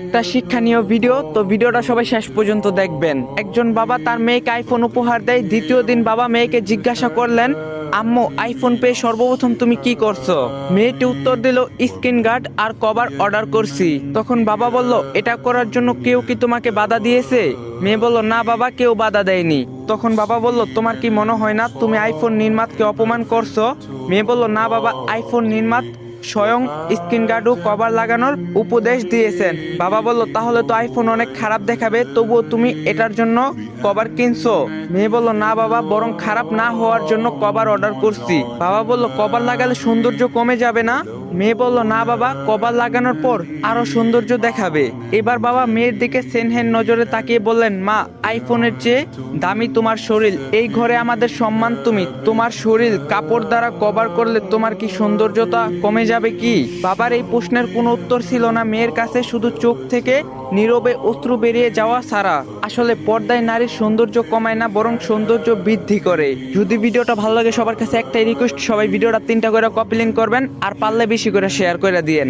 একটা শিক্ষণীয় ভিডিও, তো ভিডিওটা সবাই শেষ পর্যন্ত দেখবেন। একজন বাবা তার মেয়েকে আইফোন উপহার দেয়। দ্বিতীয় দিন বাবা মেয়েকে জিজ্ঞাসা করলেন, আম্মু আইফোন পেয়ে সর্বপ্রথম তুমি কি করছো? মেয়েটি উত্তর দিল, স্ক্রিন গার্ড আর কভার অর্ডার করছি। তখন বাবা বলল, এটা করার জন্য কেউ কি তোমাকে বাধা দিয়েছে? মেয়ে বলল, না বাবা, কেউ বাধা দেয়নি। তখন বাবা বলল, তোমার কি মনে হয় না তুমি আইফোন নির্মাতাকে অপমান করছো? মেয়ে বলল, না বাবা, আইফোন নির্মাতা স্বয়ং স্ক্রিন গার্ড ও কভার লাগানোর উপদেশ দিয়েছেন। বাবা বলল, তাহলে তো আইফোন অনেক খারাপ দেখাবে, তবুও তুমি এটার জন্য কভার কিনছো? মেয়ে বলল, না বাবা, বরং খারাপ না হওয়ার জন্য কভার অর্ডার করছি। বাবা বলল, কভার লাগালে সৌন্দর্য কমে যাবে না? মেয়ে বলল, না বাবা, কভার লাগানোর পর আরো সৌন্দর্য দেখাবে। এবার বাবা মেয়ের দিকে সেনহেন নজরে তাকিয়ে বললেন, মা, আইফোনের চেয়ে দামি তোমার শরীর, এই ঘরে আমাদের সম্মান তুমি। তোমার শরীর কাপড় দ্বারা কভার করলে তোমার কি সৌন্দর্যতা কমে যাবে কি? বাবার এই প্রশ্নের কোনো উত্তর ছিল না মেয়ের কাছে, শুধু চোখ থেকে নীরবে অশ্রু বেরিয়ে যাওয়া ছাড়া। আসলে পর্দায় নারীর সৌন্দর্য কমায় না, বরং সৌন্দর্য বৃদ্ধি করে। যদি ভিডিওটা ভালো লাগে, সবার কাছে একটাই রিকোয়েস্ট, সবাই ভিডিওটা 3টা করে কপি লিঙ্ক করবেন আর পারলে বেশি করে শেয়ার করে দিয়েন।